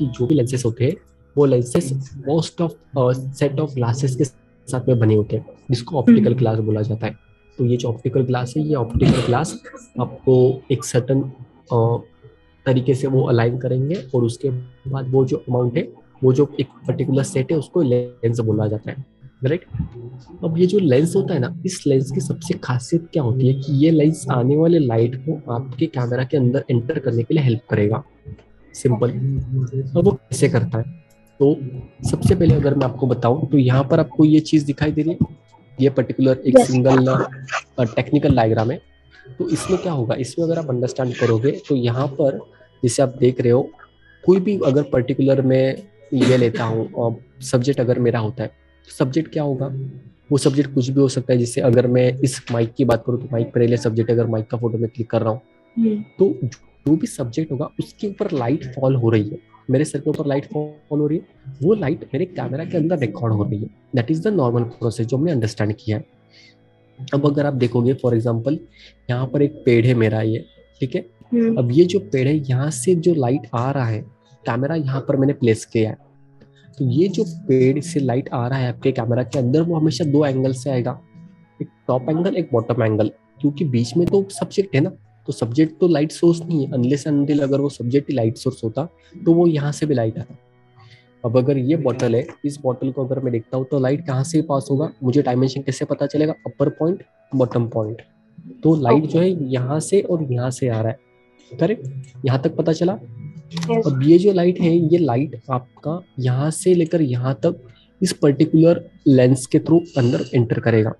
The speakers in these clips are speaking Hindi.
कि जो भी लेंसेज होते हैं वो lenses most of set of glasses के साथ में बने होते हैं, जिसको ऑप्टिकल ग्लास बोला जाता है। तो ये जो ऑप्टिकल ग्लास है, ये ऑप्टिकल ग्लास आपको एक सर्टन तरीके से वो अलाइन करेंगे, और उसके बाद वो जो अमाउंट है, वो जो एक पर्टिकुलर सेट है, उसको लेंस बोला जाता है। राइट। अब ये जो लेंस होता है ना, इस लेंस की सबसे खासियत क्या होती है कि ये लेंस आने वाले लाइट को आपके कैमरा के अंदर एंटर करने के लिए हेल्प करेगा। सिंपल। अब वो कैसे करता है, तो सबसे पहले अगर मैं आपको बताऊं तो यहाँ पर आपको ये चीज दिखाई दे रही है, ये पर्टिकुलर एक Yes. सिंगल टेक्निकल डायग्राम है। तो इसमें क्या होगा, इसमें अगर आप अंडरस्टैंड करोगे तो यहाँ पर जैसे आप देख रहे हो, कोई भी अगर पर्टिकुलर मैं ये लेता हूँ सब्जेक्ट, अगर मेरा होता है तो सब्जेक्ट क्या होगा, वो सब्जेक्ट कुछ भी हो सकता है। जैसे अगर मैं इस माइक की बात करूँ तो माइक पर सब्जेक्ट, अगर माइक का फोटो में क्लिक कर रहा हूँ तो जो भी सब्जेक्ट होगा उसके ऊपर लाइट फॉल हो रही है, मेरे सर के ऊपर लाइट फॉल हो रही है, वो लाइट मेरे कैमरा के अंदर रिकॉर्ड हो रही है। That is the normal process जो हमने अंडरस्टैंड किया है। अब अगर आप देखोगे फॉर एग्जाम्पल, यहाँ पर एक पेड़ है मेरा ये, ठीक है। अब ये जो पेड़ है, यहाँ से जो लाइट आ रहा है, कैमरा यहाँ पर मैंने प्लेस किया है, तो ये जो पेड़ से लाइट आ रहा है आपके कैमरा के अंदर, वो हमेशा दो एंगल से आएगा, एक टॉप एंगल, एक बॉटम एंगल। क्योंकि बीच में तो सब्जेक्ट है ना, तो सब्जेक्ट तो लाइट सोर्स नहीं है, अनलेस अनटिल अगर वो सब्जेक्ट ही लाइट सोर्स होता तो वो यहाँ से भी लाइट आता। अब अगर ये बॉटल है, इस बॉटल को अगर मैं देखता हूँ तो लाइट कहाँ से पास होगा, मुझे डायमेंशन कैसे पता चलेगा, अपर पॉइंट, बॉटम पॉइंट। तो लाइट जो है यहाँ से और यहाँ से आ रहा है, करेक्ट, यहाँ तक पता चला। Yes. अब ये जो लाइट है, ये लाइट आपका यहाँ से लेकर यहाँ तक इस पर्टिकुलर लेंस के थ्रू अंदर एंटर करेगा।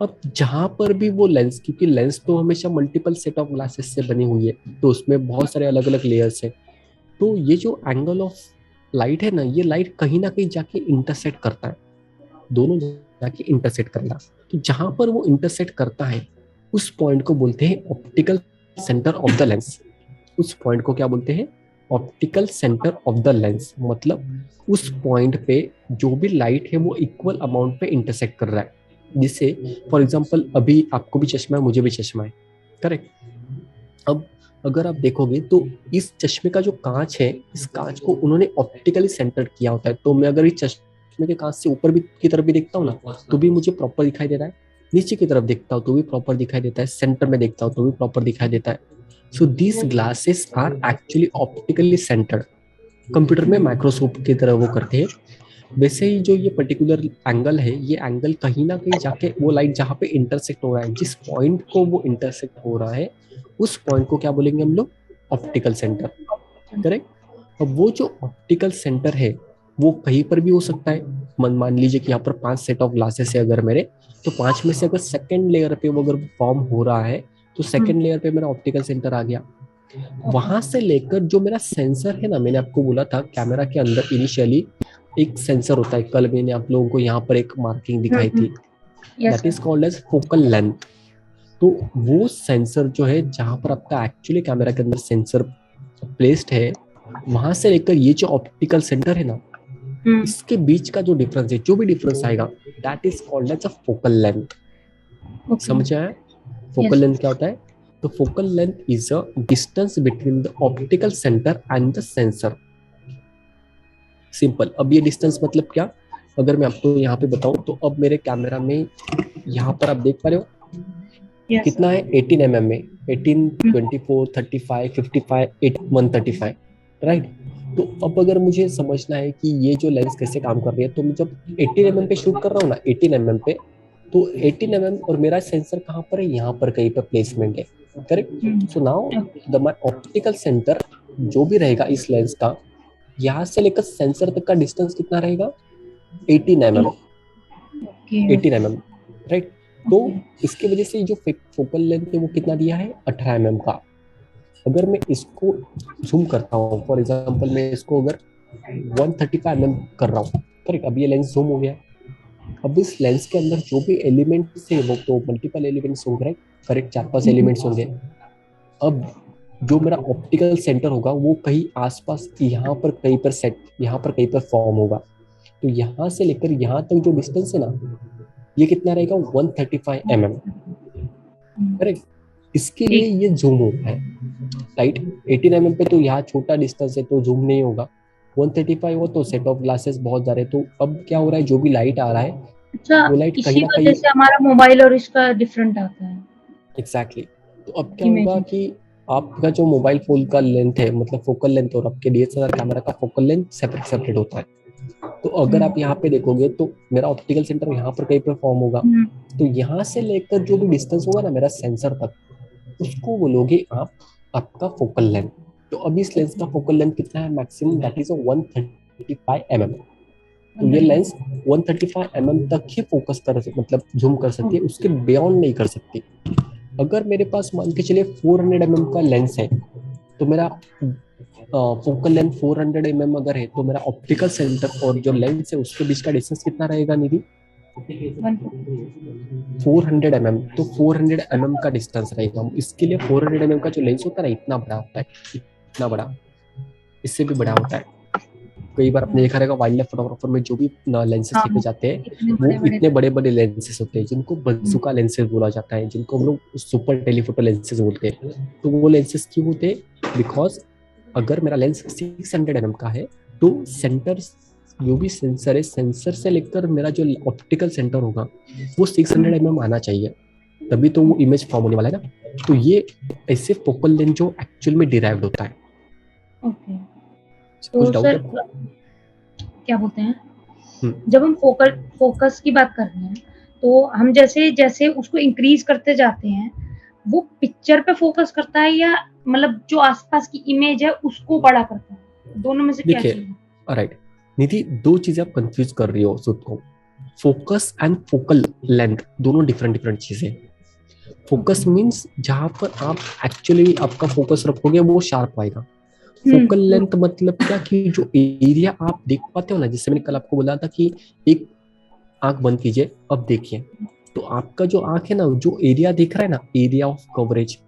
अब जहां पर भी वो लेंस, क्योंकि लेंस तो हमेशा मल्टीपल सेट ऑफ ग्लासेस से बनी हुई है, तो उसमें बहुत सारे अलग अलग लेयर्स है, तो ये जो एंगल ऑफ लाइट है ना, ये लाइट कहीं ना कहीं जाके इंटरसेक्ट करता है, दोनों जाके इंटरसेक्ट करेगा। तो जहां पर वो इंटरसेक्ट करता है, उस पॉइंट को बोलते हैं optical centre of the lens. उस पॉइंट को क्या बोलते हैं, optical centre of the lens. मतलब उस पॉइंट पे जो भी लाइट है वो इक्वल अमाउंट पे इंटरसेक्ट कर रहा है। जिससे फॉर एग्जांपल अभी आपको भी चश्मा है, मुझे भी चश्मा है, करेक्ट। अब अगर आप देखोगे तो इस चश्मे का जो कांच है, इस कांच को उन्होंने ऑप्टिकली सेंटर किया होता है। तो मैं अगर इस चश्मे के कांच से ऊपर भी की तरफ भी देखता हूँ ना, तो भी मुझे प्रॉपर दिखाई दे रहा है, नीचे की तरफ देखता हूँ तो भी प्रॉपर दिखाई देता है, सेंटर में देखता हूँ तो भी प्रॉपर दिखाई देता है। So these glasses are actually optically centred. Computer में माइक्रोस्कोप की तरह वो करते हैं। वैसे ही जो ये पर्टिकुलर एंगल है, ये एंगल कहीं ना कहीं जाके वो लाइट जहाँ पे इंटरसेक्ट हो रहा है, जिस पॉइंट को वो इंटरसेक्ट हो रहा है, उस पॉइंट को क्या बोलेंगे हम लोग, ऑप्टिकल सेंटर, करेक्ट। अब वो जो ऑप्टिकल सेंटर है, वो कहीं पर भी हो सकता है। मान लीजिए कि यहाँ पर 5 सेट ऑफ ग्लासेस है अगर मेरे, तो 5 में से अगर सेकंड लेयर पे वो अगर फॉर्म हो रहा है, तो सेकंड लेयर पे मेरा ऑप्टिकल सेंटर आ गया। वहां से लेकर जो मेरा सेंसर है ना, मैंने आपको बोला था कैमरा के अंदर इनिशियली एक सेंसर होता है, कल मैंने आप लोगों को यहाँ पर एक मार्किंग दिखाई थी, Yes, that is called as focal length. तो वो सेंसर जो है, जहां पर आपका एक्चुअली कैमरा के अंदर सेंसर प्लेस्ड है, वहां से लेकर ये जो ऑप्टिकल सेंटर है ना, इसके बीच का जो डिफरेंस है, जो भी डिफरेंस आएगा, that is called as a focal length. समझ आया फोकल Yes. लेंथ क्या होता है? तो focal length is a distance between the optical centre and the sensor. Simple. अब ये डिस्टेंस मतलब क्या, अगर मैं आपको यहाँ पे बताऊं तो अब मेरे कैमरा में यहाँ पर आप देख पा रहे हो Yes. कितना है, 18 mm में, 18, 24, 35, 55, 135, राइट। तो अब अगर मुझे समझना है कि ये जो लेंस कैसे काम कर रही है, तो मैं जब 18 mm पे शूट कर रहा हूँ ना, 18 mm पे, तो 18 mm और मेरा सेंसर कहाँ पर है, यहाँ पर कहीं पर प्लेसमेंट है, correct. So now the my optical centre जो भी रहेगा इस लेंस का, यहाँ से लेकर सेंसर तक का डिस्टेंस कितना रहेगा, 18 mm, Okay. 18 mm, right. तो इसकी वजह से जो फोकल लेंथ है वो कितना दिया है, 18 mm का। अगर मैं इसको जूम करता हूँ, फॉर एग्जांपल मैं इसको अगर 135 mm कर रहा हूँ, करेक्ट, अब ये लेंस जूम हो गया। अब इस लेंस के अंदर जो भी एलिमेंट्स है, वो तो मल्टीपल एलिमेंट्स होंगे, राइट, करेक्ट, 4-5 एलिमेंट्स होंगे। अब जो मेरा ऑप्टिकल सेंटर होगा वो कहीं आसपास यहाँ पर कहीं पर सेट, यहाँ पर कहीं पर फॉर्म होगा। तो यहाँ से लेकर यहाँ तक जो डिस्टेंस है ना, ये कितना रहेगा, 135 mm, करेक्ट। इसके लिए ये जूम हो रहा है, राइट। 18 mm पे तो यहाँ छोटा डिस्टेंस है तो जूम नहीं होगा, 135 हो तो सेट ऑफ ग्लासेस बहुत जा रहे हैं, तो अब क्या हो रहा है, जो भी लाइट आ रहा है अच्छा, वो लाइट कहीं इसी ना वजह कहीं, से हमारा मोबाइल और इसका डिफरेंट आता है एग्जैक्टली तो अब क्या होगा इमेजिंग। कि आपका जो मोबाइल फोन का लेंथ है, मतलब फोकल लेंथ, और आपके डीएसएलआर कैमरा का फोकल लेंथ सेपरेट सेपरेट होता है। तो अगर आप यहाँ पे देखोगे तो मेरा ऑप्टिकल सेंटर यहाँ पर कहीं पर फॉर्म होगा, हम्म, तो यहाँ से लेकर जो भी डिस्टेंस होगा ना मेरा सेंसर तक, उसको बोलोगे आप आपका फोकल लेंथ। तो अभी इस लेंस का फोकल लेंथ कितना है, मैक्सिमम दैट इज 135 mm। तो ये लेंस 135 mm तक ही फोकस कर, मतलब जूम कर सकती है, उसके बियॉन्ड नहीं कर सकती। अगर मेरे पास मान के चलिए 400 mm का लेंस है, तो मेरा फोकल लेंथ 400 mm अगर है, तो मेरा ऑप्टिकल सेंटर और जो लेंस है उसके बीच का डिस्टेंस कितना रहेगा निधि? 150। 400 mm, तो 400 mm का डिस्टेंस रहेगा। इसके लिए 400 mm का जो लेंस होता है ना, इतना बड़ा होता है, इतना बड़ा, इससे भी बड़ा होता है। कई बार आपने देखा रहेगा वाइल्ड लाइफ फोटोग्राफर में जो भी लेंसेस हाँ, लेके जाते हैं, इतने वो बड़े बड़े। इतने बड़े बड़े लेंसेस होते हैं जिनको बंजुका लेंसेज बोला जाता है, जिनको हम लोग सुपर टेलीफोटो लेंसेज बोलते हैं। तो वो लेंसेस क्यों होते हैं? बिकॉज अगर मेरा लेंस 600 mm का है, तो सेंटर, जो भी सेंसर है, सेंसर से लेकर मेरा जो ऑप्टिकल सेंटर होगा वो 600 mm आना चाहिए, तभी तो वो इमेज फॉर्म होने वाला है ना। तो ये ऐसे फोकल लेंथ जो एक्चुअल में डिराइव्ड होता है। ओके, कुछ तो डाउट सर है आपको? क्या बोलते हैं, हम्म, जब हम फोकस की बात कर रहे हैं, तो हम जैसे जैसे उसको इंक्रीज करते जाते हैं, वो पिक्चर पे फोकस करता है या मतलब जो आसपास की इमेज है उसको बड़ा करता है, दोनों में से क्या देखिए, चीज है? राइट निधि, दो चीजें आप कंफ्यूज कर रही हो खुद को। फोकस एंड फोकल लेंथ दोनों डिफरेंट डिफरेंट चीजें। फोकस मींस जहां पर आप एक्चुअली आपका फोकस रखोगे वो शार्प आएगा। फोकल वो लेंथ मतलब क्या, कि जो एरिया आप देख पाते हो ना, जैसे मैंने कल आपको बोला था कि एक आंख बंद कीजिए, अब देखिए, तो आपका जो आंख है ना, जो एरिया दिख रहा है ना, एरिया ऑफ कवरेज,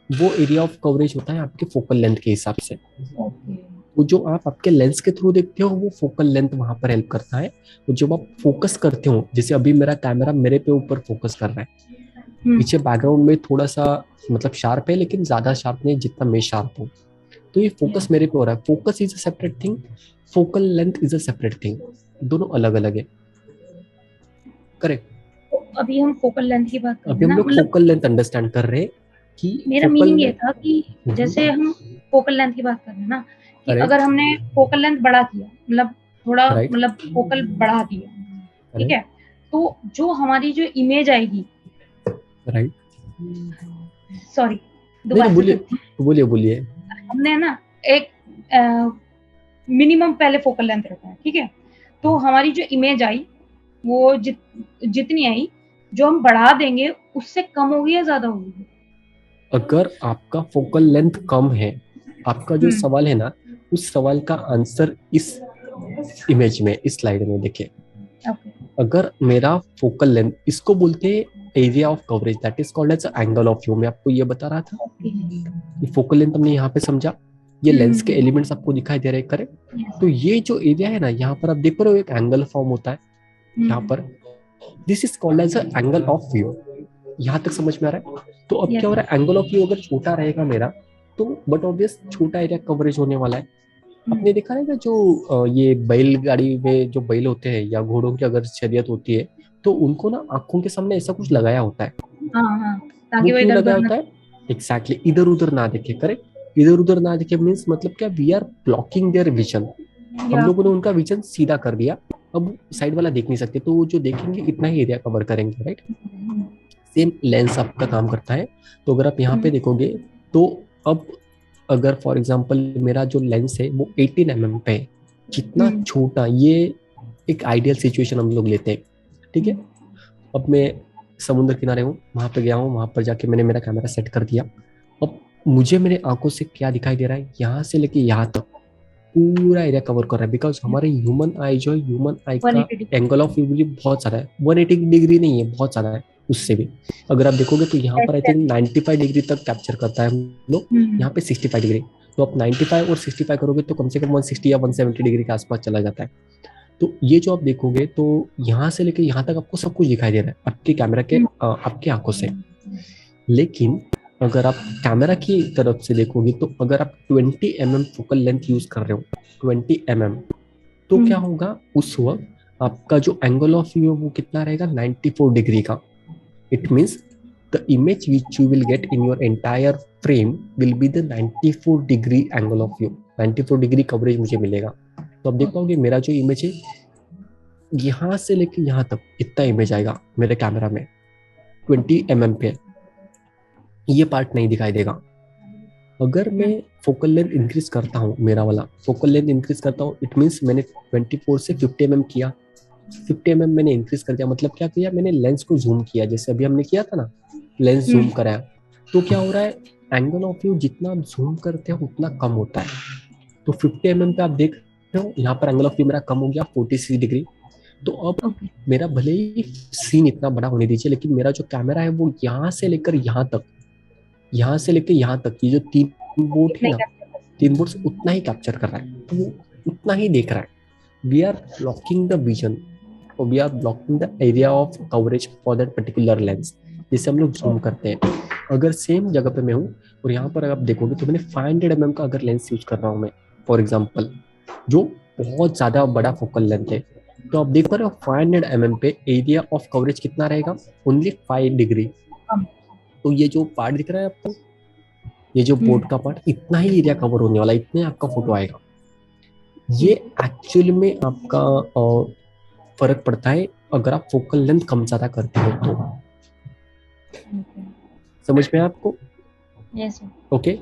वो एरिया ऑफ कवरेज होता है आपके फोकल लेंथ के हिसाब से। ओके। वो जो आप आपके लेंस के थ्रू देखते हो वो फोकल लेंथ वहां पर हेल्प करता है। तो जब आप फोकस करते हो, जैसे अभी मेरा कैमरा मेरे पे ऊपर फोकस कर रहा है, पीछे बैकग्राउंड में थोड़ा सा मतलब शार्प है, लेकिन ज्यादा शार्प नहीं जितना मैं शार्प हूँ, तो ये फोकस मेरे पे हो रहा है। Focus is a separate thing, focal length is a separate thing, दोनों अलग अलग है। करेक्ट। तो अभी हम फोकल लेंथ की बात कर रहे अभी हैं हम ना, लोग मतलब फोकल लेंथ अंडरस्टैंड कर रहे हैं कि मेरा फोकल मीनिंग ये लेंथ। था कि जैसे हम फोकल लेंथ की बात कर रहे हैं ना, कि अगर करेक्ट। हमने फोकल लेंथ बढ़ा दिया, मतलब थोड़ा राइट। मतलब फोकल बढ़ा दिया, ठीक करेक्ट। है, तो जो हमारी जो इमेज आएगी, राइट। सॉरी नहीं नहीं, दोबारा से बोलिए करती हूँ। बोलिए बोलिए। हमने ना एक मिनिमम पहले फोकल लेंथ रखा है, ठीक है, तो हमारी जो इमेज आई वो जितनी आई, जो हम बढ़ा देंगे उससे कम होगी या ज्यादा होगी? अगर आपका फोकल लेंथ कम है, आपका जो हम्म, सवाल है ना, उस सवाल का आंसर इस इमेज में, इस स्लाइड में देखिए। ओके। अगर मेरा फोकल लेंथ, इसको बोलते हैं area of coverage, that is called as angle of view. मैं आपको ये बता रहा था ओके। कि फोकल लेंथ हमने यहाँ पे समझा, ये लेंस के एलिमेंट्स आपको दिखाई दे रहे हैं, करेक्ट। यस। तो ये जो एरिया है ना, यहाँ पर आप देख रहे हो एक एंगल फॉर्म होता है यहाँ पर, this is called as angle of view. यहाँ तक समझ में आ रहा है? तो अब क्या यस। हो रहा है, एंगल ऑफ व्यू अगर छोटा रहेगा मेरा, तो बट ऑब्वियस छोटा एरिया कवरेज होने वाला है। आपने देखा रहेगा जो ये बैलगाड़ी में जो बैल होते हैं या घोड़ों की अगर शर्यत होती है, तो उनको ना आंखों के सामने ऐसा कुछ लगाया होता है। हाँ हाँ, वो ताकि वो क्यों इधर लगाया उधर न। होता है? एग्जैक्टली, इधर उधर ना देखे, करेक्ट। इधर उधर ना देखे मीन्स मतलब क्या, we are blocking their vision. हम या लोगों ने उनका विजन सीधा कर दिया, अब साइड वाला देख नहीं सकते, तो वो जो देखेंगे इतना ही एरिया कवर करेंगे, राइट। सेम लेंस आपका काम करता है। तो अगर आप यहाँ पे देखोगे, तो अब अगर फॉर एग्जांपल मेरा जो लेंस है वो 18 mm पे है, कितना छोटा ये, एक आइडियल सिचुएशन हम लोग लेते हैं, ठीक है। अब मैं समुद्र किनारे हूँ, वहां पे गया हूँ, वहां पर जाके मैंने मेरा कैमरा सेट कर दिया। अब मुझे मेरे आंखों से क्या दिखाई दे रहा है, यहाँ से लेके यहाँ तक पूरा एरिया कवर कर रहा है, बिकॉज हमारे ह्यूमन आई जो है, ह्यूमन आई का 180 डिग्री। एंगल ऑफ व्यू भी बहुत सारा है, 180 डिग्री नहीं है, बहुत सारा है उससे भी। अगर आप देखोगे तो यहाँ पर आई थिंक 95 डिग्री तक कैप्चर करता है हम लोग, यहाँ पे 65 डिग्री। तो आप 95 और 65 करोगे तो कम से कम 160 या 170 डिग्री के आसपास चला जाता है। तो ये जो आप देखोगे, तो यहाँ से लेके यहाँ तक आपको सब कुछ दिखाई दे रहा है आपके कैमरा के आपके आंखों से। लेकिन अगर आप कैमरा की तरफ से देखोगे तो अगर आप 20 mm फोकल लेंथ यूज कर रहे हो, 20 mm, तो क्या हम्म, होगा उस वक्त आपका जो एंगल ऑफ व्यू वो कितना रहेगा, 94 डिग्री का. It means the image which you will get in your entire frame will be the 94 degree angle of view, 94 degree coverage मुझे मिलेगा. तो आप देख पाओगे मेरा जो इमेज है यहाँ से लेके यहाँ तक इतना इमेज आएगा मेरे कैमरा में, 20 mm पे. ये पार्ट नहीं दिखाई देगा. अगर मैं फोकल लेंथ इंक्रीज करता हूँ, मेरा वाला फोकल लेंथ इंक्रीज करता हूँ, इट मीन्स मैंने 24 से 50 mm किया, 50 mm मैंने इंक्रीज कर दिया. मतलब क्या किया मैंने, लेंस को जूम किया, जैसे अभी हमने किया था ना, लेंस जूम हम्म, कराया. तो क्या हो रहा है, एंगल ऑफ व्यू जितना आप जूम करते हो उतना कम होता है. तो 50 mm पे आप देख रहे हो यहाँ पर एंगल ऑफ व्यू मेरा कम हो गया 46 डिग्री. तो अब ओके, मेरा भले ही सीन इतना बड़ा होने दीजिए, लेकिन मेरा जो कैमरा है वो यहाँ से लेकर यहाँ तक, यहाँ से लेकर यहाँ तक, ये जो 3 बोट है नहीं ना, कर सकते। 3 बोट्स उतना ही कैप्चर कर रहा है, तो वो उतना ही देख रहा है. We are blocking the vision, और we are blocking the area of coverage for that particular lens. जैसे हम लोग जूम करते हैं, अगर सेम जगह पे मैं हूँ और यहाँ पर आप देखोगे तो मैंने 500 mm का अगर लेंस यूज कर रहा हूँ मैं, फॉर एग्जाम्पल, जो बहुत ज्यादा बड़ा फोकल लेंथ है, तो आप देख पा रहे हो 500 mm पे एरिया ऑफ कवरेज कितना रहेगा, ओनली 5 डिग्री. कम। तो ये जो पार्ट दिख रहा है आपको, ये जो हम्म, बोर्ड का पार्ट, इतना ही एरिया कवर होने वाला, इतने आपका फोटो आएगा. ये हम्म, एक्चुअल में आपका फर्क पड़ता है अगर आप फोकल लेंथ कम ज्यादा करते हो तो. ओके, समझ में आया आपको? यस। ओके.